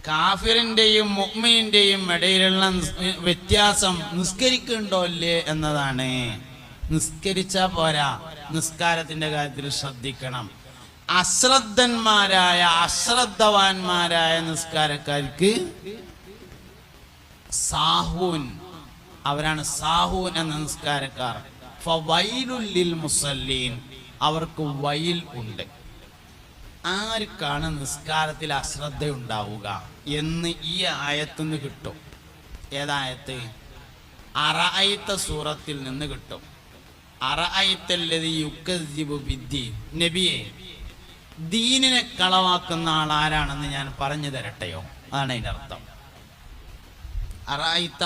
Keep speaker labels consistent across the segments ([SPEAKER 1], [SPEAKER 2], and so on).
[SPEAKER 1] കാഫിറിന്റെയും മുഅ്മിനിന്റെയും ഇടയിലുള്ള വ്യത്യാസം നിസ്കരിക്കുന്നുണ്ടോ ഇല്ലേ എന്നതാണ്. നിസ്കരിച്ചാ പോരാ, നിസ്കാരത്തിന്റെ കാര്യത്തിൽ ശ്രദ്ധിക്കണം. അശ്രദ്ധവാന്മാരായ നിസ്കാരക്കാർക്ക് സാഹൂൻ, അവരാണ് സാഹൂൻ എന്ന നിസ്കാരക്കാർ. ഫവൈലുൽ ലിൽ മുസല്ലീൻ, അവർക്ക് വൈൽ ഉണ്ട്. ആർക്കാണ് നിസ്കാരത്തിൽ അശ്രദ്ധ ഉണ്ടാവുക എന്ന് ഈ ആയത്തുനിന്ന് കിട്ടും. ഏതായത്ത്? അറഅയ്ത സൂറത്തിൽ നിന്ന് കിട്ടും. അറഅയ്തല്ലദീ യുകദ്ദിബു ബിദ്ദീൻ. നബിയെ, ദീനിനെ കളവാക്കുന്ന ആൾ ആരാണെന്ന് ഞാൻ പറഞ്ഞു തരട്ടെയോ? അതാണ് അതിൻ്റെ അർത്ഥം. അറഅയ്ത,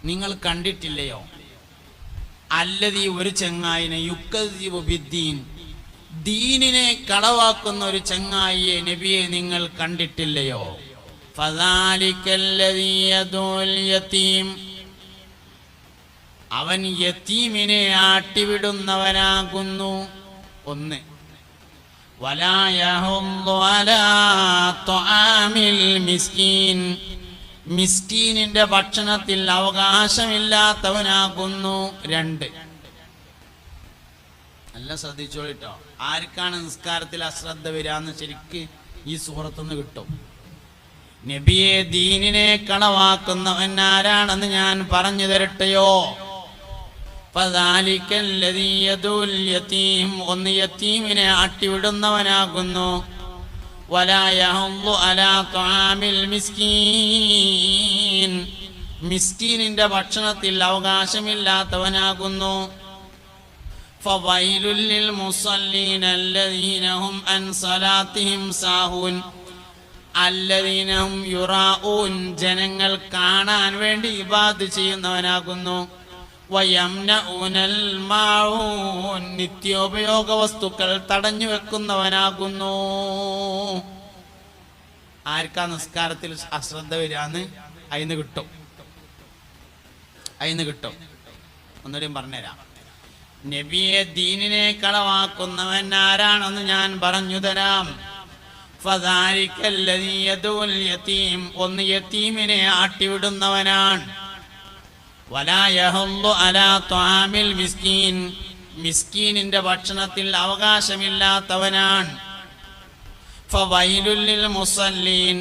[SPEAKER 1] നിങ്ങൾ കണ്ടിട്ടില്ലയോ? അല്ലദീ, ഒരു ചങ്ങായിനെ, യുകദ്ദിബു ബിദ്ദീൻ, ദീനിനെ കളവാക്കുന്ന ഒരു ചങ്ങായിയെ നബിയെ നിങ്ങൾ കണ്ടിട്ടില്ലയോ? ഫദാലികല്ലദീ യദുൽ യതീം, അവൻ യതീമിനെ ആട്ടിവിടുന്നവനാകുന്നു. ഒന്ന്. വലാ യഹുദ്ദു അലാ തുആമിൽ മിസ്കീൻ, മിസ്കീനിന്റെ ഭക്ഷണത്തിൽ അവകാശമില്ലാത്തവനാകുന്നു. രണ്ട്. നല്ല ശ്രദ്ധിച്ചോളിട്ടോ. ആർക്കാണ് നിസ്കാരത്തിൽ അശ്രദ്ധ വരാന്ന് ശരിക്ക് ഈ സൂറത്തുനിന്ന് കിട്ടും. നബിയെ, ദീനിനെ കളവാക്കുന്നവൻ ആരാണെന്ന് ഞാൻ പറഞ്ഞു തരട്ടെയോ? ഫദാലികല്ലദീ യദുൽ യതീം, ഒന്ന് യതീമിനെ ആട്ടിവിടുന്നവനാകുന്നു. വലാ യഹുദ്ദു അലാ തുആമിൽ മിസ്കീൻ, മിസ്കീനിന്റെ ഭക്ഷണത്തിൽ അവകാശമില്ലാത്തവനാകുന്നു. ഫവൈലുൽ ലിൽ മുസല്ലീന അല്ലദീന ഹും അൻ സലാത്തിഹിം സാഹൂൻ അല്ലദീന ഹും യുറാഊൻ, ജനങ്ങൾ കാണാൻ വേണ്ടി ഇബാദത്ത് ചെയ്യുന്നവനാകുന്നു. വയംനഊനൽ മാഊൻ, നിത്യോപയോഗ വസ്തുക്കൾ തടഞ്ഞു വെക്കുന്നവനാകുന്നു. ആർക്കാ നിസ്കാരത്തിൽ അശ്രദ്ധ വരാന്ന് അതിന് കിട്ടും. ഒന്നുകൂടി പറഞ്ഞുതരാം. നബിയെ, ദീനിനെ കളവാക്കുന്നവൻ ആരാണെന്ന് ഞാൻ പറഞ്ഞു തരാം. ഫദാലികല്ലദീ യദുൽ യതീം, ഒന്ന് യതീമിനെ ആട്ടിവിടുന്നവനാണ്. വലാ യഹുദ്ദു അലാ തുആമിൽ മിസ്കീൻ, മിസ്കീനിന്റെ ഭക്ഷണത്തിൽ അവകാശമില്ലാത്തവനാണ്. ഫവൈലുൽ ലിൽ മുസല്ലീൻ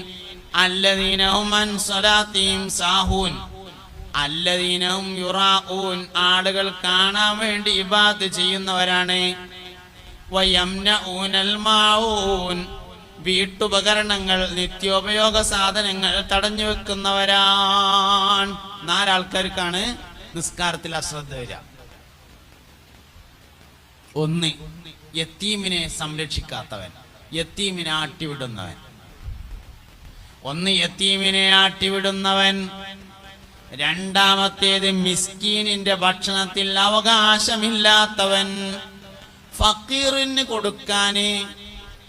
[SPEAKER 1] അല്ലദീന ഹും അൻ സ്വലാത്തിഹിം സാഹൂൻ അല്ലദീന ഹും യുറാഊൻ, ആളുകൾ കാണാൻ വേണ്ടി ഇബാദത്ത് ചെയ്യുന്നവരാണ്. വയംനഊനൽ മാഊൻ, വീട്ടുപകരണങ്ങൾ, നിത്യോപയോഗ സാധനങ്ങൾ തടഞ്ഞു വെക്കുന്നവരാണ്. നാലാൾക്കാർക്കാണ് നിസ്കാരത്തിൽ അശ്രദ്ധ വരിക. ഒന്ന്, യത്തീമിനെ സംരക്ഷിക്കാത്തവൻ, യത്തീമിനെ ആട്ടിവിടുന്നവൻ. രണ്ടാമത്തേത് മിസ്കീനിന്റെ ഭക്ഷണത്തിൽ അവകാശമില്ലാത്തവൻ. ഫക്കീറിന് കൊടുക്കാന്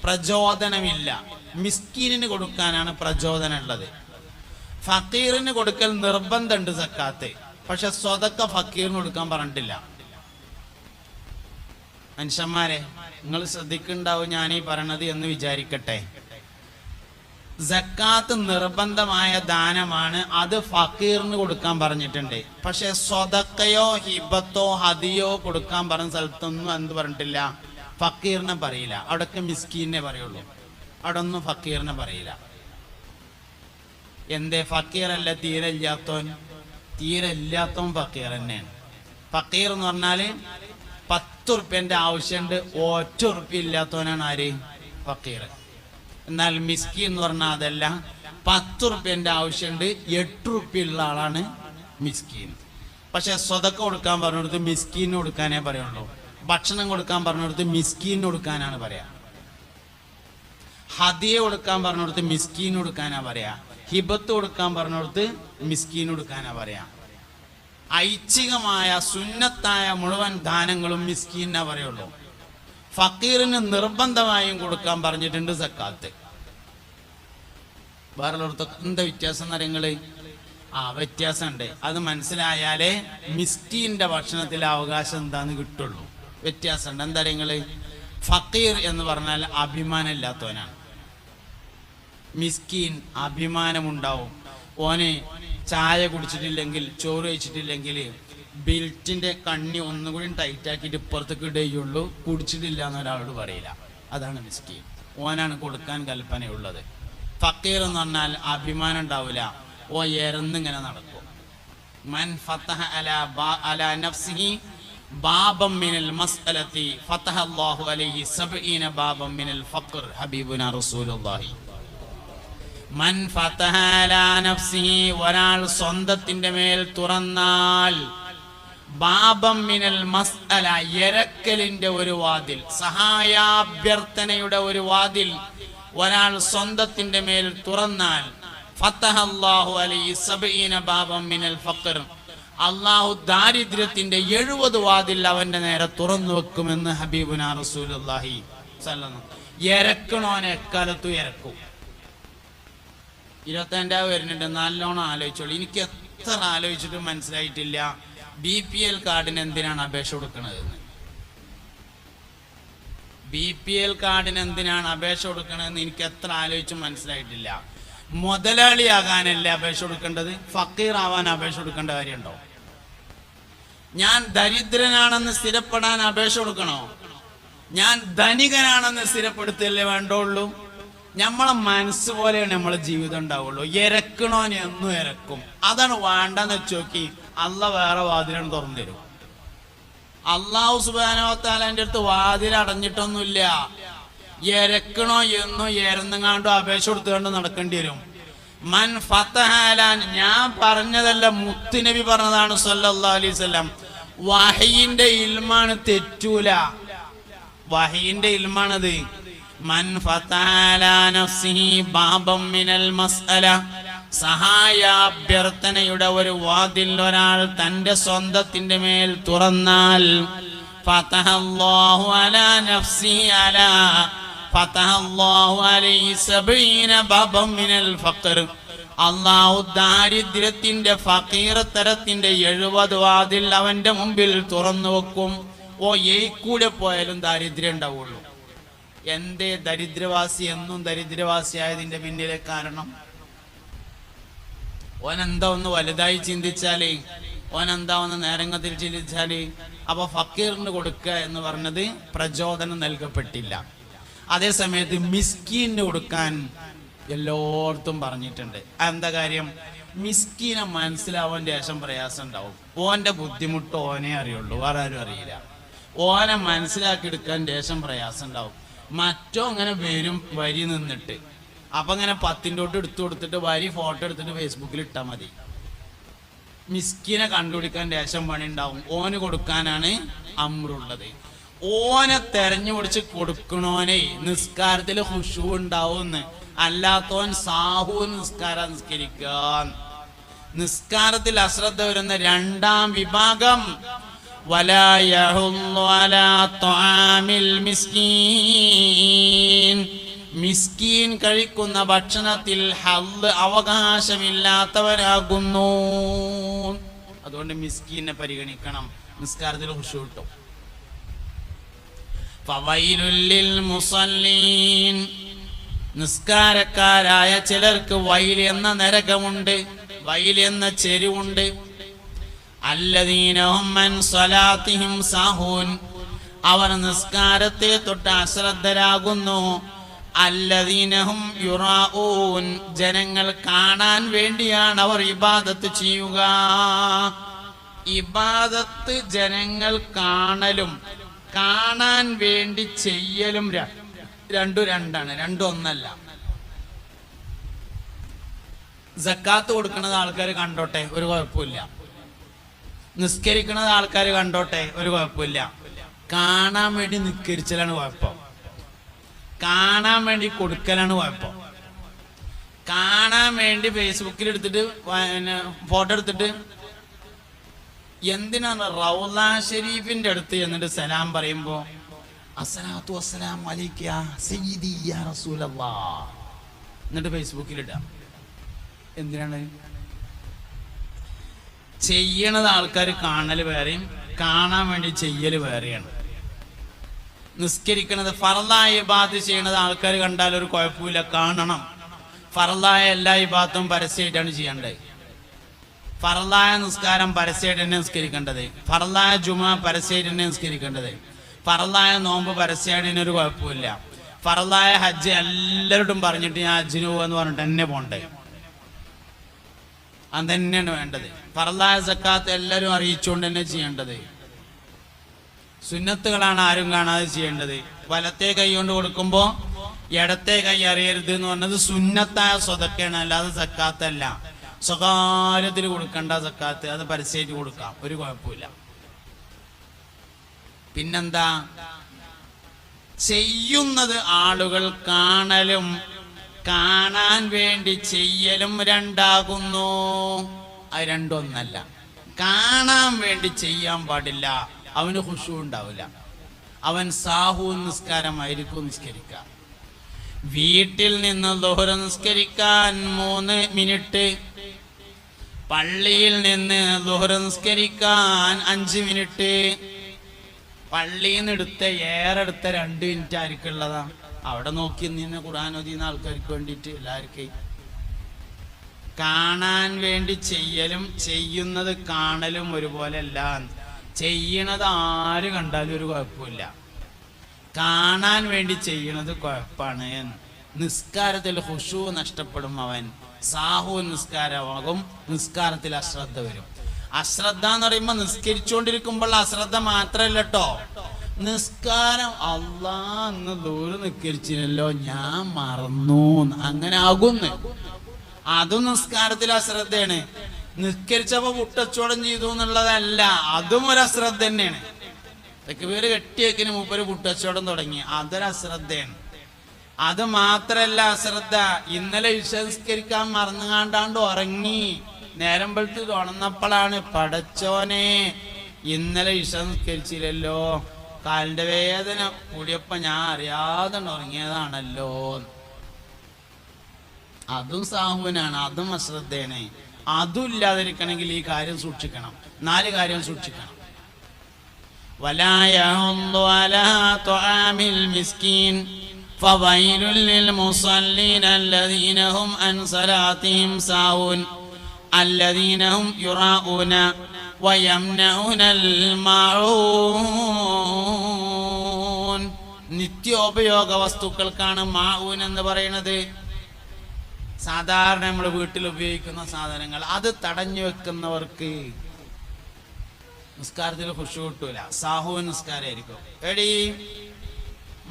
[SPEAKER 1] പ്രചോദനമില്ല, മിസ്കീനിന് കൊടുക്കാനാണ് പ്രചോദനം ഉള്ളത്. ഫക്കീറിന് കൊടുക്കൽ നിർബന്ധമുണ്ട് സക്കാത്ത്, പക്ഷെ സ്വതക്ക ഫക്കീറിന് കൊടുക്കാൻ പറഞ്ഞിട്ടില്ല. മനുഷ്യന്മാരെ, നിങ്ങൾ ശ്രദ്ധിക്കുന്നുണ്ടാവും ഞാനീ പറയണത് എന്ന് വിചാരിക്കട്ടെ. സക്കാത്ത് നിർബന്ധമായ ദാനമാണ്, അത് ഫക്കീറിന് കൊടുക്കാൻ പറഞ്ഞിട്ടുണ്ട്. പക്ഷെ സ്വതക്കയോ ഹിബത്തോ ഹദിയോ കൊടുക്കാൻ പറഞ്ഞ സ്ഥലത്തൊന്നും എന്ത് പറഞ്ഞിട്ടില്ല, ഫക്കീറിനെ പറയില്ല. അവിടൊക്കെ മിസ്കീനെ പറയുള്ളൂ, അവിടെ ഒന്നും ഫക്കീറിനെ പറയില്ല. എന്തേ? ഫക്കീറല്ല തീരെ ഇല്ലാത്തവൻ ഫക്കീർ തന്നെയാണ്. ഫക്കീർ എന്ന് പറഞ്ഞാല് 10 ഉറുപ്പ്യന്റെ ആവശ്യമുണ്ട്, 1 ഉറുപ്പ്യ ഇല്ലാത്തവനാണ് ആര്? ഫക്കീർ. എന്നാൽ മിസ്കീൻ എന്ന് പറഞ്ഞാൽ അതല്ല, 10 ഉറുപ്പ്യന്റെ ആവശ്യമുണ്ട്, 8 ഉറുപ്പ്യ ഉള്ള ആളാണ് മിസ്കീൻ. പക്ഷെ സ്വതക്ക കൊടുക്കാൻ പറഞ്ഞെടുത്ത് മിസ്കീന് കൊടുക്കാനേ പറയുള്ളൂ. ഭക്ഷണം കൊടുക്കാൻ പറഞ്ഞെടുത്ത് മിസ്കീന് കൊടുക്കാനാണ് പറയാ. ഹദിയ കൊടുക്കാൻ പറഞ്ഞെടുത്ത് മിസ്കീന് കൊടുക്കാനാ പറയാ. ഹിബത്ത് കൊടുക്കാൻ പറഞ്ഞെടുത്ത് മിസ്കീന് കൊടുക്കാനാ പറയാ. ഐച്ഛികമായ സുന്നത്തായ മുഴുവൻ ദാനങ്ങളും മിസ്കീനാ പറയുള്ളൂ. ഫക്കീറിന് നിർബന്ധമായും കൊടുക്കാൻ പറഞ്ഞിട്ടുണ്ട് സക്കാത്ത്. വേറെടുത്തൊക്കെ എന്താ വ്യത്യാസം എന്നറിയങ്ങള്? വ്യത്യാസമുണ്ട്. അത് മനസ്സിലായാലേ മിസ്കീന്റെ ഭക്ഷണത്തിലെ അവകാശം എന്താന്ന് കിട്ടുള്ളൂ. വ്യത്യാസമുണ്ട്. എന്താ നിങ്ങള്? ഫക്കീർ എന്ന് പറഞ്ഞാൽ അഭിമാനം ഇല്ലാത്തവനാണ്. മിസ്കീൻ അഭിമാനമുണ്ടാവും. ഓന് ചായ കുടിച്ചിട്ടില്ലെങ്കിൽ ചോറ് കഴിച്ചിട്ടില്ലെങ്കിൽ ബെൽറ്റിന്റെ കണ്ണി ഒന്നുകൂടി ടൈറ്റ് ആക്കിയിട്ട് ഇപ്പുറത്തേക്ക് ഇടുകയുള്ളൂ, കുടിച്ചിട്ടില്ല എന്ന് ഒരാളോട് പറയില്ല. അതാണ് മിസ്കീൻ. ഓനാണ് കൊടുക്കാൻ കൽപ്പനയുള്ളത്. ഫക്കീർ എന്ന് പറഞ്ഞാൽ അഭിമാനം ഉണ്ടാവില്ല, ഓ എരന്നിങ്ങനെ നടക്കും. മൻ ഫതഹ അലാ നഫ്സിഹി ബാബം മിനൽ മസ്അലതി ഫതഹ അല്ലാഹു അലൈഹി 70 ബാബം മിനൽ ഫഖർ. ഹബീബുനാ റസൂലുള്ളാഹി. മൻ ഫതഹ അലാ നഫ്സിഹി, ഒരാൾ സ്വന്തത്തിന്റെ മേൽ തുറന്നാൽ, ബാബം മിനൽ മസ്അല, എരക്കലിന്റെ ഒരു വാതിൽ, സഹായാഭ്യർത്ഥനയുടെ ഒരു വാതിൽ ഒരാൾ സ്വന്തത്തിന്റെ മേൽ തുറന്നാൽ, ഫതഹ അല്ലാഹു അലൈഹി 70 ബാബം മിനൽ ഫഖർ, അല്ലാഹു ദാരിദ്ര്യത്തിന്റെ 70 വാതിൽ അവന്റെ നേരെ തുറന്നു വെക്കുമെന്ന് ഹബീബുനാ റസൂലുള്ളാഹി സ്വല്ലല്ലാഹു അലൈഹി വസല്ലം. എരക്കണോനെ എക്കാലത്തും എരക്കും. 25 വരുന്നുണ്ട്, നല്ലോണം ആലോചിച്ചോളൂ. എനിക്ക് എത്ര ആലോചിച്ചിട്ടും മനസ്സിലായിട്ടില്ല BPL കാർഡിന് എന്തിനാണ് അപേക്ഷ കൊടുക്കണതെന്ന്. BPL കാർഡിന് എന്തിനാണ് അപേക്ഷ കൊടുക്കണതെന്ന് എനിക്ക് എത്ര ആലോചിച്ചും മനസ്സിലായിട്ടില്ല. മുതലാളിയാകാനല്ലേ അപേക്ഷ കൊടുക്കേണ്ടത്? ഫക്കീർ ആവാൻ അപേക്ഷ കൊടുക്കേണ്ട കാര്യമുണ്ടോ? ഞാൻ ദരിദ്രനാണെന്ന് സ്ഥിരപ്പെടാൻ അപേക്ഷ കൊടുക്കണോ? ഞാൻ ധനികനാണെന്ന് സ്ഥിരപ്പെടുത്തല്ലേ വേണ്ടുള്ളൂ? നമ്മളെ മനസ്സ് പോലെയാണ് നമ്മളെ ജീവിതം ഉണ്ടാവുള്ളൂ. ഇരക്കണോന് എന്നും ഇരക്കും. അതാണ് വേണ്ടെന്ന് വെച്ചോക്കി അള്ളാഹ് വേറെ വാതിലാണ് തുറന്നു തരും. അള്ളാഹു സുബ്ഹാനഹു വ തആലന്റെ അടുത്ത് വാതിൽ അടഞ്ഞിട്ടൊന്നുമില്ല. ഇരക്കണോ എന്നും ഇരന്നുകാണ്ടോ അപേക്ഷ കൊടുത്തുകൊണ്ട് നടക്കേണ്ടി വരും. മൻ ഫതഹ അലാ, ഞാൻ പറഞ്ഞതല്ല, മുത്തുനബി പറഞ്ഞതാണ് സല്ലല്ലാഹു അലൈഹി വസല്ലം. വഹയിന്റെ ഇൽമാണ്, തെറ്റൂല. വഹയിന്റെ ഇൽമാണത്. മൻ ഫതഹ അലാ നഫ്സിഹി ബാബം മിനൽ മസ്അല, സഹായാഭ്യർത്ഥനയുടെ ഒരു വാതിൽ ഒരാൾ തന്റെ സ്വന്തത്തിന്റെ മേൽ തുറന്നാൽ, ഫതഹ അല്ലാഹു അലാ നഫ്സിഹി അലാ ഫതഹ അല്ലാഹു അലൈഹി 70 ബാബം മിനൽ ഫഖർ, അല്ലാഹു ദാരിദ്ര്യത്തിന്റെ ഫഖീർ തരത്തിന്റെ 70 വാതിൽ അവന്റെ മുമ്പിൽ തുറന്നു വെക്കും. ഓ ഏക്കൂടെ പോയാലും ദാരിദ്ര്യം ഉണ്ടാവുള്ളൂ. എന്തേ ദരിദ്രവാസി എന്നും ദരിദ്രവാസിയായതിന്റെ പിന്നിലെ കാരണം? ഓനെന്താ ഒന്ന് വലുതായി ചിന്തിച്ചാല്, ഓനെന്താ ഒന്ന് നേരങ്ങത്തിൽ ചിന്തിച്ചാല്, അപ്പൊ ഫക്കീറിന് കൊടുക്കുക എന്ന് പറഞ്ഞത് പ്രചോദനം നൽകപ്പെട്ടില്ല. അതേ സമയത്ത് മിസ്കീന് കൊടുക്കാൻ എല്ലായിടത്തും പറഞ്ഞിട്ടുണ്ട്. എന്താ കാര്യം? മിസ്കീനെ മനസ്സിലാവാൻ ശേഷം പ്രയാസം ഉണ്ടാവും. ഓന്റെ ബുദ്ധിമുട്ട് ഓനെ അറിയുള്ളൂ, വേറെ ആരും അറിയില്ല. ഓനെ മനസ്സിലാക്കി എടുക്കാൻ ശേഷം പ്രയാസം ഉണ്ടാവും. മറ്റോ അങ്ങനെ വരും വരി നിന്നിട്ട്, അപ്പൊ അങ്ങനെ 10 എടുത്തു കൊടുത്തിട്ട് വരി ഫോട്ടോ എടുത്തിട്ട് ഫേസ്ബുക്കിൽ ഇട്ടാൽ മതി. മിസ്കിനെ കണ്ടുപിടിക്കാൻ ദേശം പണി ഉണ്ടാവും. ഓന് കൊടുക്കാനാണ് അമ്രുള്ളത്. ഓനെ തെരഞ്ഞു പിടിച്ച് കൊടുക്കണോനെ നിസ്കാരത്തിൽ ഖുശൂ ഉണ്ടാവുമെന്ന്. അല്ലാത്തോൻ സാഹു നിസ്കാരം നിസ്കരിക്കാൻ. നിസ്കാരത്തിൽ അശ്രദ്ധ വരുന്ന രണ്ടാം വിഭാഗം വലാ യഹുല്ലു അലാ ത്വആമിൽ മിസ്കീൻ, മിസ്കീൻ കഴിക്കുന്ന ഭക്ഷണത്തിൽ ഹല്ല് അവകാശമില്ലാത്തവരാകുന്നു. അതുകൊണ്ട് മിസ്കീനെ പരിഗണിക്കണം. നിസ്കാരത്തിൽ ഖുശൂ കിട്ടും. ഫവൈലുൽ ലിൽ മുസല്ലീൻ, നിസ്കാരക്കാരായ ചിലർക്ക് വൈൽ എന്ന നരകമുണ്ട്, വൈൽ എന്ന ചെരുവുണ്ട്. അല്ലദീനഹും അൻ സ്വലാത്തിഹിം സാഹൂൻ, അവർ നിസ്കാരത്തെ തൊട്ട് അശ്രദ്ധരാകുന്നു. അല്ലദീനഹും യുറാഊൻ, ജനങ്ങൾ കാണാൻ വേണ്ടിയാണ് അവർ ഇബാദത്ത് ചെയ്യുക. ഇബാദത്ത് ജനങ്ങൾ കാണലും കാണാൻ വേണ്ടി ചെയ്യലും രണ്ടും രണ്ടാണ്, രണ്ടും ഒന്നല്ല. സക്കാത്ത് കൊടുക്കുന്നത് ആൾക്കാർ കണ്ടോട്ടെ, ഒരു കുഴപ്പമില്ല. നിസ്കരിക്കുന്നത് ആൾക്കാർ കണ്ടോട്ടെ, ഒരു കുഴപ്പമില്ല. കാണാൻ വേണ്ടി നിസ്കരിച്ചലാണ് കുഴപ്പം. കാണാൻ വേണ്ടി കൊടുക്കലാണ് കുഴപ്പം. കാണാൻ വേണ്ടി ഫേസ്ബുക്കിൽ എടുത്തിട്ട് ഫോട്ടോ എടുത്തിട്ട് എന്തിനാണ് റൗള ഷരീഫിന്റെ അടുത്ത് എന്നിട്ട് സലാം പറയുമ്പോ അസ്സലാത്തു വസ്സലാമു അലൈക യാ സയ്യിദി യാ റസൂലല്ലാഹ് എന്നിട്ട് ഫേസ്ബുക്കിൽ ഇടാം. എന്തിനാണ്? ചെയ്യണത് ആൾക്കാർ കാണൽ വേറെയും കാണാൻ വേണ്ടി ചെയ്യല് വേറെയാണ്. നിസ്കരിക്കണത് ഫർളായ ഇബാദത്ത് ചെയ്യണത് ആൾക്കാർ കണ്ടാൽ ഒരു കുഴപ്പമില്ല, കാണണം. ഫർളായ എല്ലാ ഇബാദത്തും പരസ്യമായിട്ടാണ് ചെയ്യേണ്ടത്. ഫർളായ നിസ്കാരം പരസ്യമായിട്ട് തന്നെ നിസ്കരിക്കേണ്ടത്. ഫർളായ ജുമാ പരസ്യമായിട്ട് തന്നെ നിസ്കരിക്കേണ്ടത്. ഫർളായ നോമ്പ് പരസ്യമായിട്ട് ഒരു കുഴപ്പമില്ല. ഫർളായ ഹജ്ജ് എല്ലാവരോടും പറഞ്ഞിട്ട് ഞാൻ ഹജ്ജിന് പോവാന്ന് പറഞ്ഞിട്ട് തന്നെ പോണ്ടേ, അത് തന്നെയാണ് വേണ്ടത്. ഫർളായ സക്കാത്ത് എല്ലാവരും അറിയിച്ചുകൊണ്ട് തന്നെ ചെയ്യേണ്ടത്. സുന്നത്തുകളാണ് ആരും കാണാതെ ചെയ്യേണ്ടത്. വലത്തെ കൈ കൊണ്ട് കൊടുക്കുമ്പോൾ ഇടത്തെ കൈ അറിയരുത് എന്ന് പറഞ്ഞത് സുന്നത്തായ സ്വതക്കാണ്, അല്ലാതെ സക്കാത്തല്ല. സ്വകാര്യത്തിൽ കൊടുക്കണ്ട സക്കാത്ത്, അത് പരസ്യമായിട്ട് കൊടുക്കാം, ഒരു കുഴപ്പമില്ല. പിന്നെന്താ, ചെയ്യുന്നത് ആളുകൾ കാണലും കാണാൻ വേണ്ടി ചെയ്യലും രണ്ടാകുന്നു. അത് രണ്ടൊന്നല്ല. കാണാൻ വേണ്ടി ചെയ്യാൻ പാടില്ല, അവന് ഖുശൂ ഉണ്ടാവില്ല, അവൻ സാഹു നിസ്കാരമായിരിക്കും നിസ്കരിക്കുക. വീട്ടിൽ നിന്ന് ദുഹ്ർ നിസ്കരിക്കാൻ 3 മിനിറ്റ്, പള്ളിയിൽ നിന്ന് ദുഹ്ർ നിസ്കരിക്കാൻ 5 മിനിറ്റ്. പള്ളിയിൽ നിന്ന് എടുത്ത 2 മിനിറ്റ് ആർക്കുള്ളതാ? അവിടെ നോക്കി നിന്ന് ഖുർആൻ ഓതുന്ന ആൾക്കാർക്ക് വേണ്ടിയിട്ട്, എല്ലാവർക്കും. കാണാൻ വേണ്ടി ചെയ്യലും ചെയ്യുന്നത് കാണലും ഒരുപോലെ അല്ല. ചെയ്യണത് ആര് കണ്ടാലും ഒരു കുഴപ്പമില്ല, കാണാൻ വേണ്ടി ചെയ്യണത് കുഴപ്പമാണ്. നിസ്കാരത്തിൽ ഖുശൂ നഷ്ടപ്പെടും, അവൻ സാഹു നിസ്കാരമാകും, നിസ്കാരത്തിൽ അശ്രദ്ധ വരും. അശ്രദ്ധ എന്ന് പറയുമ്പോ നിസ്കരിച്ചുകൊണ്ടിരിക്കുമ്പോൾ അശ്രദ്ധ മാത്രല്ല കേട്ടോ, നിസ്കാരം അള്ളാ എന്ന് ദൂരം നിസ്കരിച്ചില്ലല്ലോ ഞാൻ മറന്നു അങ്ങനെ ആകുന്നു, അതും നിസ്കാരത്തിൽ അശ്രദ്ധയാണ്. നിസ്കരിച്ചപ്പോ പുട്ടച്ചോടം ചെയ്തു എന്നുള്ളതല്ല, അതും ഒരു അശ്രദ്ധ തന്നെയാണ്. തെക്കുപേര് കെട്ടിയേക്കിന് മൂപ്പര് പുട്ടച്ചോടം തുടങ്ങി, അതൊരു അശ്രദ്ധയാണ്. അത് മാത്രല്ല അശ്രദ്ധ, ഇന്നലെ വിശ്വസ്കരിക്കാൻ മറന്നുകാണ്ടാണ്ട് ഉറങ്ങി, നേരം വെളുത്ത് തുണന്നപ്പോഴാണ് പടച്ചോനെ ഇന്നലെ വിശ്വസ്കരിച്ചില്ലല്ലോ, കാലിന്റെ വേദന കൂടിയപ്പോ ഞാൻ അറിയാതെ ഉറങ്ങിയതാണല്ലോ. അതും സാഹുവിനാണ്, അതും അശ്രദ്ധയാണ്. അതും ഇല്ലാതിരിക്കണമെങ്കിൽ ഈ കാര്യം സൂക്ഷിക്കണം, 4 കാര്യം സൂക്ഷിക്കണം. ولا يحض على طعام المسكين فويل للمصلين الذين هم عن صلاتهم ساهون الذين هم يراءون ويمنعون الماعون. നിത്യോപയോഗ വസ്തുക്കൾക്കാണ് മാഊൻ എന്ന് പറയുന്നത്. സാധാരണ നമ്മൾ വീട്ടിൽ ഉപയോഗിക്കുന്ന സാധനങ്ങൾ, അത് തടഞ്ഞു വെക്കുന്നവർക്ക് നിസ്കാരത്തിൽ ഖുശൂ കിട്ടൂല, സാഹു നിസ്കാരമായിരിക്കും. എടീ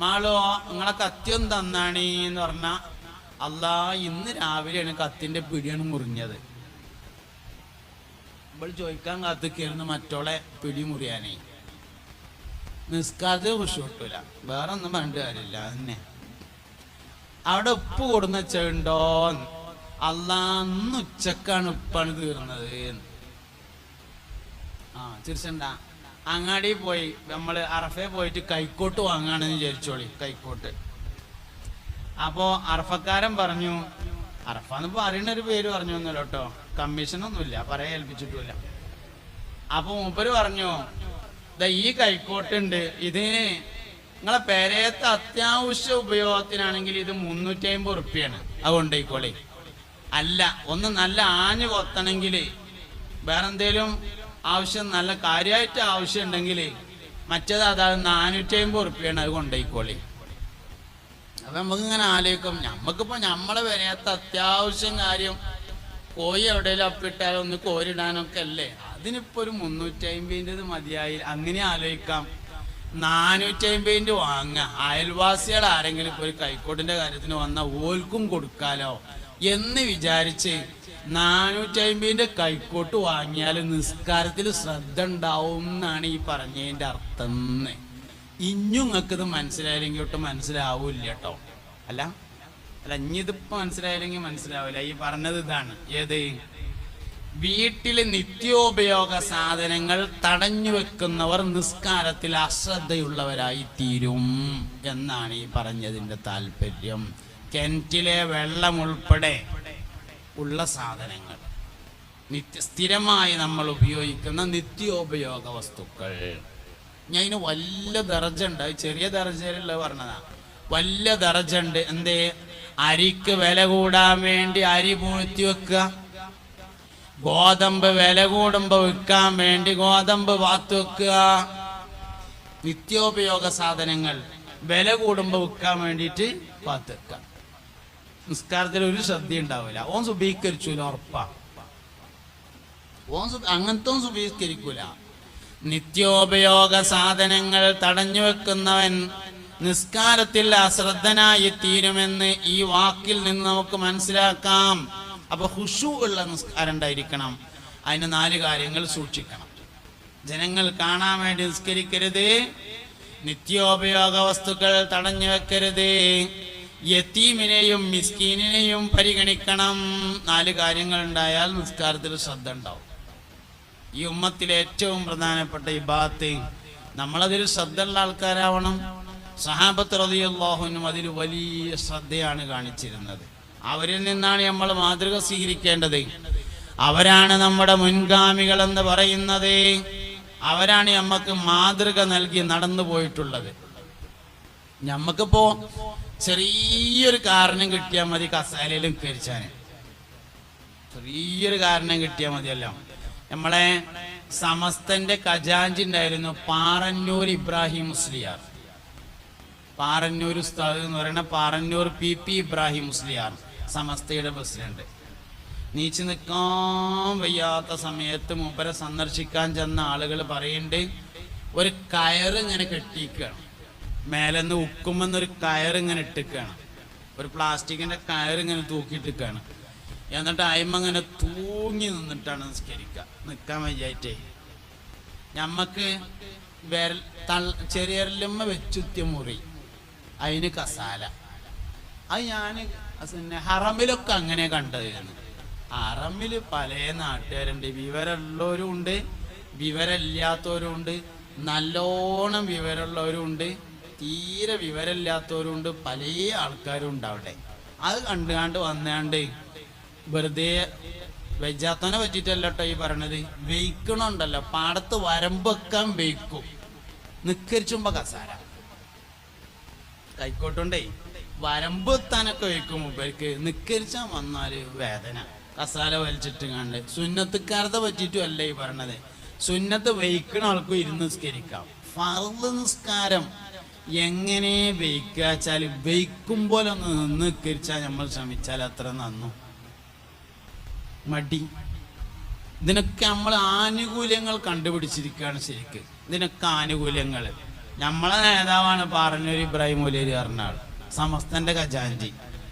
[SPEAKER 1] മാളോ നിങ്ങളെ കത്തിയും തന്നാണീ എന്ന് പറഞ്ഞ, അല്ലാ ഇന്ന് രാവിലെയാണ് കത്തിന്റെ പിടിയാണ് മുറിഞ്ഞത്. ഇപ്പോൾ ചോദിക്കാൻ കാത്തിക്കായിരുന്നു മറ്റോളെ പിടി മുറിയാനേ. നിസ്കാരത്തിൽ ഖുശൂ കിട്ടൂല, വേറെ ഒന്നും പറഞ്ഞിട്ട് കാര്യമില്ല. തന്നെ അവിടെ ഉപ്പ് കൊടുന്ന ചെണ്ടോ, അല്ലാ അന്ന് ഉച്ചക്കാണ് ഉപ്പാണ് തീർന്നത്. ചിരിച്ചണ്ട, അങ്ങാടി പോയി നമ്മള് അറഫെ പോയിട്ട് കൈക്കോട്ട് വാങ്ങാണെന്ന് വിചാരിച്ചോളി, കൈക്കോട്ട്. അപ്പോ അറഫക്കാരൻ പറഞ്ഞു, അറഫന്ന് പറയുന്നൊരു പേര് പറഞ്ഞു ഒന്നുമില്ല കേട്ടോ, കമ്മീഷനൊന്നുമില്ല, പറയാൻ ഏൽപ്പിച്ചിട്ടില്ല. അപ്പൊ മൂപ്പര് പറഞ്ഞു, ഈ കൈക്കോട്ടുണ്ട്, ഇതിന് നിങ്ങളെ പേരയത്തെ അത്യാവശ്യ ഉപയോഗത്തിനാണെങ്കിൽ ഇത് 350 ഉറുപ്പ്യാണ്, അത് കൊണ്ടേക്കോളി. അല്ല ഒന്ന് നല്ല ആഞ്ഞു കൊത്തണമെങ്കിൽ, വേറെ എന്തേലും ആവശ്യം നല്ല കാര്യമായിട്ട് ആവശ്യം ഉണ്ടെങ്കിൽ മറ്റേത് അതായത് 450 ഉറുപ്പ്യാണ്, അത് കൊണ്ടേക്കോളി. അപ്പൊ നമുക്കിങ്ങനെ ആലോചിക്കും, നമ്മക്കിപ്പോ നമ്മളെ പേരയത്തെ അത്യാവശ്യം കാര്യം കോഴി എവിടെയെങ്കിലും അപ്പിട്ടാലും ഒന്ന് കോരിടാനൊക്കെ അല്ലേ, അതിനിപ്പോ ഒരു 350 മതിയായി. അങ്ങനെ ആലോചിക്കാം, 450 വാങ്ങ, അയൽവാസികൾ ആരെങ്കിലും ഇപ്പൊ ഒരു കൈക്കോട്ടിന്റെ കാര്യത്തിന് വന്ന ഓൽക്കും കൊടുക്കാലോ എന്ന് വിചാരിച്ച് 450 കൈക്കോട്ട് വാങ്ങിയാൽ നിസ്കാരത്തിൽ ശ്രദ്ധ ഉണ്ടാവും എന്നാണ് ഈ പറഞ്ഞതിന്റെ അർത്ഥം. ഇഞ്ഞുങ്ങൾക്ക് ഇത് മനസ്സിലായില്ലെങ്കിൽ ഒട്ടും മനസ്സിലാവൂല്ല കേട്ടോ. അല്ല ഇഞ്ഞിതിപ്പോ മനസ്സിലായില്ലെങ്കിൽ മനസ്സിലാവില്ല. ഈ പറഞ്ഞത് ഇതാണ്, ഏത് വീട്ടിലെ നിത്യോപയോഗ സാധനങ്ങൾ തടഞ്ഞു വെക്കുന്നവർ നിസ്കാരത്തിൽ അശ്രദ്ധയുള്ളവരായി തീരും എന്നാണ് ഈ പറഞ്ഞതിന്റെ താല്പര്യം. കിണറ്റിലെ വെള്ളം ഉൾപ്പെടെ ഉള്ള സാധനങ്ങൾ, സ്ഥിരമായി നമ്മൾ ഉപയോഗിക്കുന്ന നിത്യോപയോഗ വസ്തുക്കൾ. ഞാൻ ഇതിന് വലിയ ദർജ ഉണ്ട്, ചെറിയ ദർജയിലുള്ള പറഞ്ഞതാ, വലിയ ദർജ ഉണ്ട്. എന്തേ, അരിക്ക് വില കൂടാൻ വേണ്ടി അരി പൂഴ്ത്തി വെക്കുക, ഗോതമ്പ് വില കൂടുമ്പോ വിൽക്കാൻ വേണ്ടി ഗോതമ്പ് വാത്തു വെക്കുക, നിത്യോപയോഗ സാധനങ്ങൾ വില കൂടുമ്പോ വിൽക്കാൻ വേണ്ടിയിട്ട് വാത്തു വെക്കുക. നിസ്കാരത്തിൽ ഒരു ശ്രദ്ധ ഉണ്ടാവില്ല. ഓൻ സുബീകരിച്ചൂല, ഉറപ്പാ. അങ്ങനത്തെ സുബീകരിക്കൂല. നിത്യോപയോഗ സാധനങ്ങൾ തടഞ്ഞു വെക്കുന്നവൻ നിസ്കാരത്തിൽ അശ്രദ്ധനായി തീരുമെന്ന് ഈ വാക്കിൽ നിന്ന് നമുക്ക് മനസ്സിലാക്കാം. അപ്പൊ ഖുശൂ ഉള്ള നിസ്കാരം ഉണ്ടായിരിക്കണം. അതിന് 4 കാര്യങ്ങൾ സൂക്ഷിക്കണം. ജനങ്ങൾ കാണാൻ വേണ്ടി നിസ്കരിക്കരുത്, നിത്യോപയോഗ വസ്തുക്കൾ തടഞ്ഞു വെക്കരുത്, യതീമിനെയും മിസ്കീനിനെയും പരിഗണിക്കണം. 4 കാര്യങ്ങൾ ഉണ്ടായാൽ നിസ്കാരത്തിൽ ശ്രദ്ധ ഉണ്ടാവും. ഈ ഉമ്മത്തിലെ ഏറ്റവും പ്രധാനപ്പെട്ട ഇബാദത്ത്, നമ്മളതിൽ ശ്രദ്ധയുള്ള ആൾക്കാരാവണം. സഹാബത്ത് റളിയല്ലാഹു അൻഹും അതിൽ വലിയ ശ്രദ്ധയാണ് കാണിച്ചിരുന്നത്. അവരിൽ നിന്നാണ് നമ്മൾ മാതൃക സ്വീകരിക്കേണ്ടത്. അവരാണ് നമ്മുടെ മുൻഗാമികൾ എന്ന് പറയുന്നത്. അവരാണ് നമുക്ക് മാതൃക നൽകി നടന്നു പോയിട്ടുള്ളത്. നമുക്കിപ്പോ ചെറിയൊരു കാരണം കിട്ടിയാൽ മതി കസാലയിലും കരിച്ചാന്. ചെറിയൊരു കാരണം കിട്ടിയാൽ മതിയല്ലോ. നമ്മളെ സമസ്തന്റെ ഖജാൻജി ഉണ്ടായിരുന്നു പാറന്നൂർ ഇബ്രാഹിം മുസ്ലിയാർ. പാറന്നൂർ ഉസ്താദ് എന്ന് പറയുന്ന പാറന്നൂർ PP ഇബ്രാഹിം മുസ്ലിയാർ, സമസ്തയുടെ പ്രസിഡന്റ്. നീച്ചു നിൽക്കാൻ വയ്യാത്ത സമയത്ത് മൂപ്പരെ സന്ദർശിക്കാൻ ചെന്ന ആളുകൾ പറയുന്നുണ്ട്, ഒരു കയറ് ഇങ്ങനെ കെട്ടിക്കുകയാണ്, മേലെന്ന് ഉക്കുമെന്നൊരു കയറ് ഇങ്ങനെ ഇട്ടിക്കുകയാണ്, ഒരു പ്ലാസ്റ്റിക്കിന്റെ കയറ് ഇങ്ങനെ തൂക്കിയിട്ടിക്കുകയാണ്. എന്നിട്ട് അയിമ ഇങ്ങനെ തൂങ്ങി നിന്നിട്ടാണ് നിസ്കരിക്കുക. നിൽക്കാൻ വയ്യായിട്ടേ ഞമ്മക്ക് ചെറിയല്ലുമ്മ വെച്ചുത്തിയ മുറി, അതിന് കസാല. അത് ഞാൻ ഹറമിലൊക്കെ അങ്ങനെ കണ്ടതായിരുന്നു. ഹറമിൽ പല നാട്ടുകാരുണ്ട്, വിവരമുള്ളവരും ഉണ്ട്, വിവരമില്ലാത്തവരും ഉണ്ട്, നല്ലോണം വിവരമുള്ളവരും ഉണ്ട്, തീരെ വിവരമില്ലാത്തവരും ഉണ്ട്, പല ആൾക്കാരും ഉണ്ട് അവിടെ. അത് കണ്ടുകാണ്ട് വന്നാണ്ട് വെറുതെ വെജാത്തനെ പറ്റിയിട്ടല്ലോ കേട്ടോ ഈ പറയണത്. വെയ്ക്കണുണ്ടല്ലോ, പാടത്ത് വരമ്പ് വെക്കാൻ വെയ്ക്കും, നിക്കരിച്ചുമ്പോ കസാര കൈക്കോട്ടുണ്ടേ വരമ്പ് എത്താനൊക്കെ വെക്കും. മുമ്പേക്ക് നിക്കരിച്ചാ വന്നാല് വേദന, കസാല വലിച്ചിട്ട് കണ്ട്. സുന്നത്തുകാരത്തെ പറ്റിയിട്ടും അല്ല ഈ പറഞ്ഞത്. സുന്നത്ത് വെയ്ക്കണ ആൾക്കും ഇരുന്ന് നിസ്കരിക്കാം. ഫർദ് നിസ്കാരം എങ്ങനെ വെയ്ക്കാച്ചാല് വെയ്ക്കും പോലെ ഒന്ന് നിന്ന് നിസ്കരിച്ചാൽ നമ്മൾ ശ്രമിച്ചാൽ അത്ര നന്നു. മടി, ഇതിനൊക്കെ നമ്മൾ ആനുകൂല്യങ്ങൾ കണ്ടുപിടിച്ചിരിക്കുകയാണ് ശരിക്ക്. ഇതിനൊക്കെ ആനുകൂല്യങ്ങൾ നമ്മളെ നേതാവാണ് പാറന്നൂർ ഇബ്രാഹിം മൗലവി പറഞ്ഞ ആൾ, സമസ്തന്റെ ഖജാൻജി.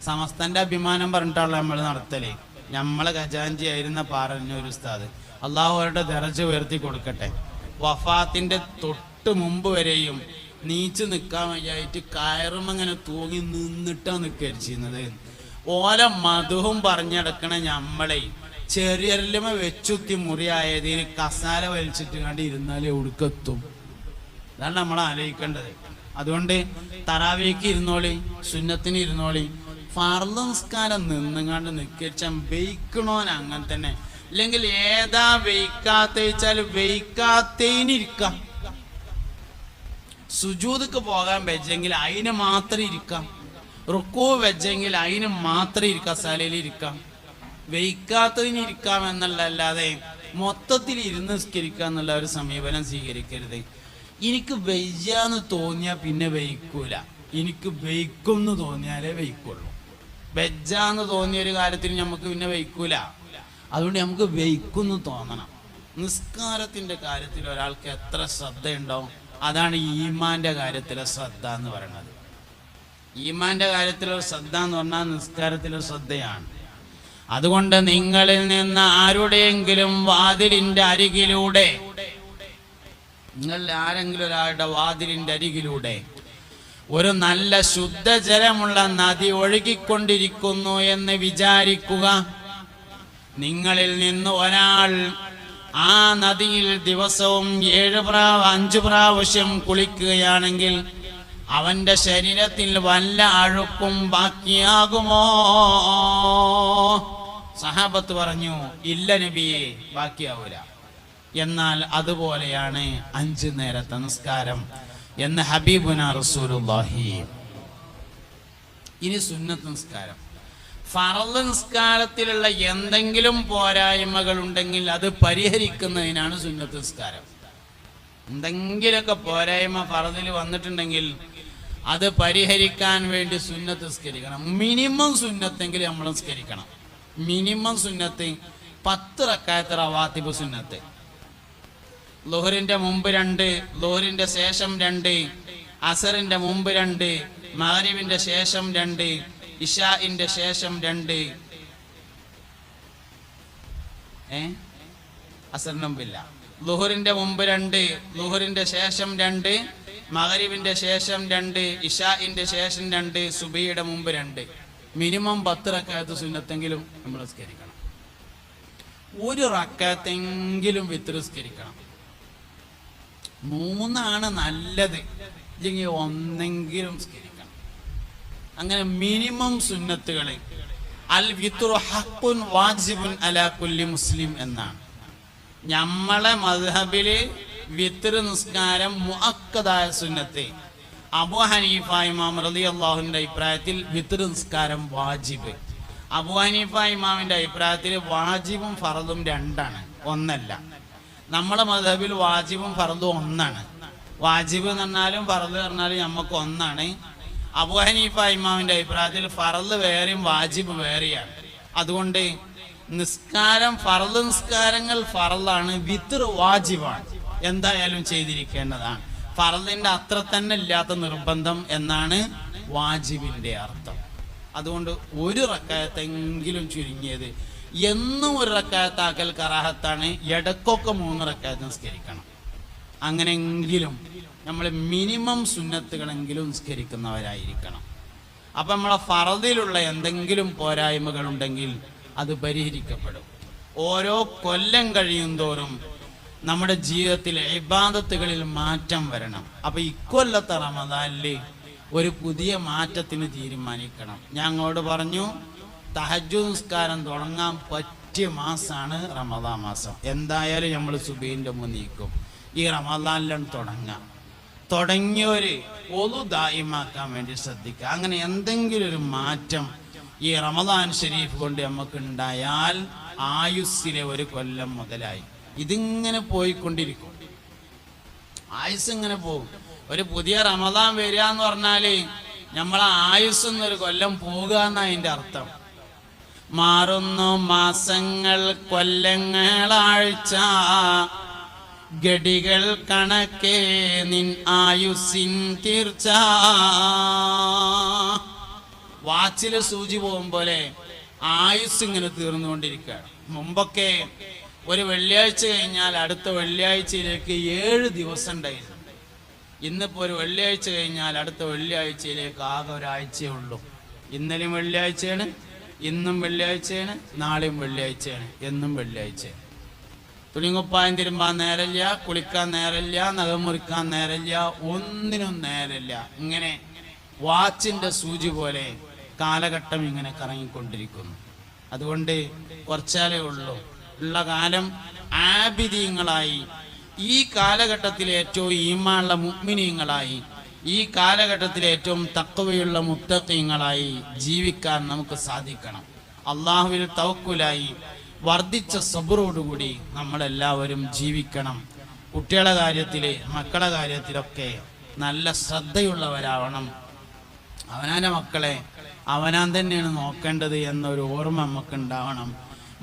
[SPEAKER 1] സമസ്തന്റെ അഭിമാനം പറഞ്ഞിട്ടുള്ള നമ്മൾ നടത്തലേ. നമ്മളെ ഖജാൻജി ആയിരുന്ന പാറന്നൂർ ഉസ്താദ്, അള്ളാഹു അവരുടെ ദറജ ഉയർത്തി കൊടുക്കട്ടെ. വഫാത്തിന്റെ തൊട്ട് മുമ്പ് വരെയും നീച്ചു നിൽക്കാൻ വയ്യായിട്ട് കയറുമങ്ങനെ തൂങ്ങി നിന്നിട്ടാണ് നിൽക്കരിച്ചിരുന്നത്. ഓല മധുവും പറഞ്ഞെടുക്കണ നമ്മളെ ചെറിയല്ലുമ വെച്ചുത്തി മുറിയായതിന് കസാല വലിച്ചിട്ട് കണ്ട് ഇരുന്നാലേ ഒടുക്കെത്തും. അതാണ് നമ്മൾ ആലോചിക്കേണ്ടത്. അതുകൊണ്ട് തറാവീക്ക് ഇരുന്നോളി, സുന്നത്തിന് ഇരുന്നോളി. ഫർദ് നിസ്കാരം നിന്നുങ്ങാണ്ട് നിക്കരിച്ചാൽ വെയ്ക്കണോൻ അങ്ങനെ തന്നെ. അല്ലെങ്കിൽ ഏതാ വെയ്ക്കാത്ത വെച്ചാൽ വെയ്ക്കാത്തതിനിരിക്കാം. സുജൂദക്ക് പോകാൻ വെച്ചെങ്കിൽ അതിന് മാത്രം ഇരിക്കാം. റുക്കൂ വെച്ചെങ്കിൽ അതിന് മാത്രം ഇരിക്കാം, സലയിൽ ഇരിക്കാം. വെയ്ക്കാത്തതിന് ഇരിക്കാം എന്നുള്ളതല്ലാതെ മൊത്തത്തിൽ ഇരുന്ന് നിസ്കരിക്കുക എന്നുള്ള ഒരു സമീപനം സ്വീകരിക്കരുത്. എനിക്ക് വെയ്യാന്ന് തോന്നിയാൽ പിന്നെ വെയ്ക്കൂല, എനിക്ക് വെയ്ക്കും എന്ന് തോന്നിയാലേ വെയ്ക്കുള്ളൂ. വെജ്ജാന്ന് തോന്നിയ ഒരു കാര്യത്തിന് നമുക്ക് പിന്നെ വെയ്ക്കൂല. അതുകൊണ്ട് നമുക്ക് വെയ്ക്കുന്ന് തോന്നണം. നിസ്കാരത്തിന്റെ കാര്യത്തിൽ ഒരാൾക്ക് എത്ര ശ്രദ്ധയുണ്ടോ അതാണ് ഈമാന്റെ കാര്യത്തിലെ ശ്രദ്ധ എന്ന് പറയുന്നത്. ഈമാന്റെ കാര്യത്തിലുള്ള ശ്രദ്ധ എന്ന് പറഞ്ഞാൽ നിസ്കാരത്തിലെ ശ്രദ്ധയാണ്. അതുകൊണ്ട് നിങ്ങളിൽ നിന്ന് ആരുടെയെങ്കിലും വാതിലിന്റെ അരികിലൂടെ, നിങ്ങൾ ആരെങ്കിലും ഒരാളുടെ വാതിലിന്റെ അരികിലൂടെ ഒരു നല്ല ശുദ്ധജലമുള്ള നദി ഒഴുകിക്കൊണ്ടിരിക്കുന്നു എന്ന് വിചാരിക്കുക. നിങ്ങളിൽ നിന്ന് ഒരാൾ ആ നദിയിൽ ദിവസവും 5 പ്രാവശ്യം കുളിക്കുകയാണെങ്കിൽ അവന്റെ ശരീരത്തിൽ വല്ല അഴുക്കും ബാക്കിയാകുമോ? സഹാബത്ത് പറഞ്ഞു, ഇല്ല നബിയെ, ബാക്കിയാവൂല. എന്നാൽ അതുപോലെയാണ് 5 നേരത്തെ നിസ്കാരം എന്ന് ഹബീബുന റസൂലുള്ളാഹി. ഇനി സുന്നത്ത് നിസ്കാരം. ഫർള് നിസ്കാരത്തിലുള്ള എന്തെങ്കിലും പോരായ്മകൾ ഉണ്ടെങ്കിൽ അത് പരിഹരിക്കുന്നതിനാണ് സുന്നത്ത് നിസ്കാരം. എന്തെങ്കിലുമൊക്കെ പോരായ്മ ഫർളിൽ വന്നിട്ടുണ്ടെങ്കിൽ അത് പരിഹരിക്കാൻ വേണ്ടി സുന്നത്ത് നിസ്കരിക്കണം. മിനിമം സുന്നത്തെങ്കിലും നമ്മൾ നിസ്കരിക്കണം. മിനിമം സുന്നത്ത് 10 റക്അത്ത് റവാത്തിബ് സുന്നത്ത്. ളുഹറിന്റെ മുമ്പ് 2, ളുഹറിന്റെ ശേഷം 2, അസറിന്റെ മുമ്പ് 2, മഗ്രിബിന്റെ ശേഷം 2, ഇശാഇന്റെ ശേഷം 2. അസറിന്റെ മുമ്പില്ല. ളുഹറിന്റെ മുമ്പ് 2, ളുഹറിന്റെ ശേഷം 2, മഗ്രിബിന്റെ ശേഷം 2, ഇശാഇന്റെ ശേഷം 2, സുബഹിയുടെ മുമ്പ് 2. മിനിമം 10 റക്അത്ത് സുന്നത്തെങ്കിലും നമ്മൾ നിസ്കരിക്കണം. 1 റക്അത്തെങ്കിലും വിത്ർ നിസ്കരിക്കണം. 3 നല്ലത്, ഇല്ലെങ്കിൽ 1 നിസ്കരിക്കണം. അങ്ങനെ മിനിമം സുന്നത്തുകൾ. അൽ വിത്റു ഹഖ്ഖുൻ വാജിബുൻ അലാ കുല്ലി മുസ്ലിം എന്നാണ് നമ്മളെ മദ്ഹബില്. വിത്ർ നിസ്കാരം മുഅക്കദായ സുന്നത്ത്. അബൂ ഹനീഫ ഇമാം റളിയല്ലാഹുവിന്റെ അഭിപ്രായത്തിൽ വിത്ർ നിസ്കാരം വാജിബ്. അബൂ ഹനീഫ ഇമാമിന്റെ അഭിപ്രായത്തിൽ വാജിബും ഫർളും 2ആണ്, 1അല്ല. നമ്മുടെ മദ്ഹബിൽ വാജിബും ഫർളും 1ആണ്. വാജിബ് എന്ന് പറഞ്ഞാലും ഫർള് പറഞ്ഞാലും നമുക്ക് 1ആണ്. അബൂ ഹനീഫ ഇമാമിന്റെ അഭിപ്രായത്തിൽ ഫർള് വേറെയും വാജിബ് വേറെയാണ്. അതുകൊണ്ട് നിസ്കാരം, ഫർള് നിസ്കാരങ്ങൾ ഫർളാണ്, വിത്ർ വാജിബാണ്, എന്തായാലും ചെയ്തിരിക്കേണ്ടതാണ്. ഫർളിന്റെ അത്ര തന്നെ ഇല്ലാത്ത നിർബന്ധം എന്നാണ് വാജിബിന്റെ അർത്ഥം. അതുകൊണ്ട് 1 റക്അത്തെങ്കിലും ചുരുങ്ങിയത്, എന്നും 1 റക്അത്താക്കൽ കറാഹത്താണ്. ഇടക്കൊക്കെ 3 റക്അത്ത് നിസ്കരിക്കണം. അങ്ങനെയെങ്കിലും നമ്മൾ മിനിമം സുന്നത്തുകളെങ്കിലും നിസ്കരിക്കുന്നവരായിരിക്കണം. അപ്പം നമ്മളെ ഫർദിലുള്ള എന്തെങ്കിലും പോരായ്മകൾ ഉണ്ടെങ്കിൽ അത് പരിഹരിക്കപ്പെടും. ഓരോ കൊല്ലം കഴിയും തോറും നമ്മുടെ ജീവിതത്തിൽ ഇബാദത്തുകളിൽ മാറ്റം വരണം. അപ്പൊ ഇക്കൊല്ലത്തെ റമദാനിൽ ഒരു പുതിയ മാറ്റത്തിന് തീരുമാനിക്കണം. ഞങ്ങളോട് പറഞ്ഞു തഹജ്ജുദ് നിസ്കാരം തുടങ്ങാൻ പറ്റിയ മാസമാണ് റമദാൻ മാസം. എന്തായാലും നമ്മൾ സുബഹിന്റെ മുന്നീക്കും ഈ റമദാനിലാണ് തുടങ്ങിയവര് ഒളു ദായിമാക്കാൻ വേണ്ടി ശ്രദ്ധിക്കുക. അങ്ങനെ എന്തെങ്കിലും ഒരു മാറ്റം ഈ റമദാൻ ഷരീഫ് കൊണ്ട് നമുക്ക് ഉണ്ടായാൽ ആയുസ്സിലെ 1 കൊല്ലം മുതലായി. ഇതിങ്ങനെ പോയിക്കൊണ്ടിരിക്കും, ആയുസ് ഇങ്ങനെ പോകും. ഒരു പുതിയ റമദാൻ വരിക എന്ന് പറഞ്ഞാല് നമ്മളെ ആയുസ് 1 കൊല്ലം പോകുക എന്നാ അതിന്റെ അർത്ഥം. മാറുന്നു മാസങ്ങൾ, കൊല്ലങ്ങളാഴ്ച, ഗടികൾ കണക്കേ നിൻ ആയുസ്സിൻ തീർച്ച. വാച്ചിലെ സൂചി പോകും പോലെ ആയുസ് ഇങ്ങനെ തീർന്നുകൊണ്ടിരിക്കുകയാണ്. മുമ്പൊക്കെ ഒരു വെള്ളിയാഴ്ച കഴിഞ്ഞാൽ അടുത്ത വെള്ളിയാഴ്ചയിലേക്ക് 7 ദിവസം ഉണ്ടായിരുന്നു. ഇന്നിപ്പോ ഒരു വെള്ളിയാഴ്ച കഴിഞ്ഞാൽ അടുത്ത വെള്ളിയാഴ്ചയിലേക്ക് ആകെ ഒരാഴ്ചയേ ഉള്ളൂ. ഇന്നലെയും വെള്ളിയാഴ്ചയാണ്, ഇന്നും വെള്ളിയാഴ്ചയാണ്, നാളെയും വെള്ളിയാഴ്ചയാണ്, എന്നും വെള്ളിയാഴ്ചയാണ്. തുണിങ്ങുപ്പായം തിരുമ്പാൻ നേരമില്ല, കുളിക്കാൻ നേരമില്ല, നഖം മുറിക്കാൻ നേരമില്ല, ഒന്നിനും നേരമില്ല. ഇങ്ങനെ വാച്ചിന്റെ സൂചി പോലെ കാലഘട്ടം ഇങ്ങനെ കറങ്ങിക്കൊണ്ടിരിക്കുന്നു. അതുകൊണ്ട് കുറച്ചാലേ ഉള്ളൂ. ഉള്ള കാലം ആബിദീങ്ങളായി, ഈ കാലഘട്ടത്തിൽ ഏറ്റവും ഈമാനുള്ള മുഅ്മിനീങ്ങളായി, ഈ കാലഘട്ടത്തിൽ ഏറ്റവും തഖ്വയുള്ള മുത്തഖീങ്ങളായി ജീവിക്കാൻ നമുക്ക് സാധിക്കണം. അള്ളാഹുവിൽ തവക്കുലായി വർദ്ധിച്ച സബറോടുകൂടി നമ്മളെല്ലാവരും ജീവിക്കണം. കുട്ടികളുടെ കാര്യത്തിൽ, മക്കളുടെ കാര്യത്തിലൊക്കെ നല്ല ശ്രദ്ധയുള്ളവരാവണം. അവനാൻ്റെ മക്കളെ അവനാൻ തന്നെയാണ് നോക്കേണ്ടത് എന്നൊരു ഓർമ്മ നമുക്കുണ്ടാവണം.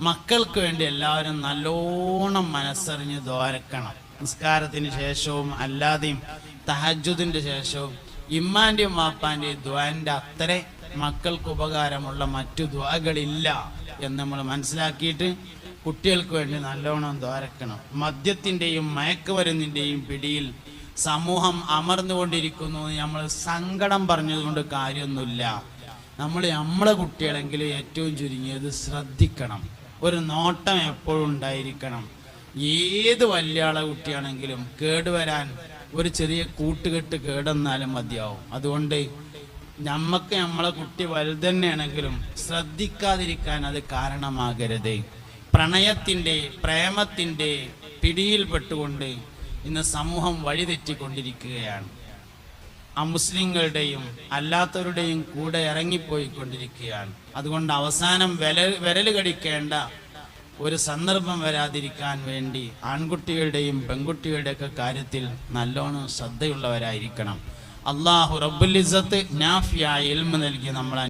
[SPEAKER 1] മക്കൾക്ക് വേണ്ടി എല്ലാവരും നല്ലോണം മനസ്സറിഞ്ഞ് ദ്വാരക്കണം. നിസ്കാരത്തിന് ശേഷവും അല്ലാതെയും തഹജ്ജുദിന്റെ ശേഷവും ഇമ്മാന്റെയും വാപ്പാന്റെയും ദ്വാന്റെ അത്ര മക്കൾക്ക് ഉപകാരമുള്ള മറ്റു ദ്വാകളില്ല എന്ന് നമ്മൾ മനസ്സിലാക്കിയിട്ട് കുട്ടികൾക്ക് വേണ്ടി നല്ലോണം ദ്വാരക്കണം. മദ്യത്തിൻ്റെയും മയക്കുമരുന്നിൻ്റെയും പിടിയിൽ സമൂഹം അമർന്നുകൊണ്ടിരിക്കുന്നു. നമ്മൾ സങ്കടം പറഞ്ഞതുകൊണ്ട് കാര്യമൊന്നുമില്ല. നമ്മളെ കുട്ടികളെങ്കിലും ഏറ്റവും ചുരുങ്ങിയത് ശ്രദ്ധിക്കണം. ഒരു നോട്ടം എപ്പോഴും ഉണ്ടായിരിക്കണം. ഏത് വലിയ ആളെ കുട്ടിയാണെങ്കിലും കേടുവരാൻ ഒരു ചെറിയ കൂട്ടുകെട്ട് കേടെന്നാലും മതിയാവും. അതുകൊണ്ട് നമ്മളെ കുട്ടി വലുതന്നെയാണെങ്കിലും ശ്രദ്ധിക്കാതിരിക്കാൻ അത് കാരണമാകരുത്. പ്രണയത്തിൻ്റെ, പ്രേമത്തിൻ്റെ പിടിയിൽപ്പെട്ടുകൊണ്ട് ഇന്ന് സമൂഹം വഴിതെറ്റിക്കൊണ്ടിരിക്കുകയാണ്. അമുസ്ലിങ്ങളുടെയും അല്ലാത്തവരുടെയും കൂടെ ഇറങ്ങിപ്പോയിക്കൊണ്ടിരിക്കുകയാണ്. അതുകൊണ്ട് അവസാനം വിരൽ കടിക്കേണ്ട ഒരു സന്ദർഭം വരാതിരിക്കാൻ വേണ്ടി ആൺകുട്ടികളുടെയും പെൺകുട്ടികളുടെയൊക്കെ കാര്യത്തിൽ നല്ലോണം ശ്രദ്ധയുള്ളവരായിരിക്കണം. അല്ലാഹു റബ്ബുൽ ഇസ്സത്ത് നാഫിയായ ഇൽമ നൽകി നമ്മളെ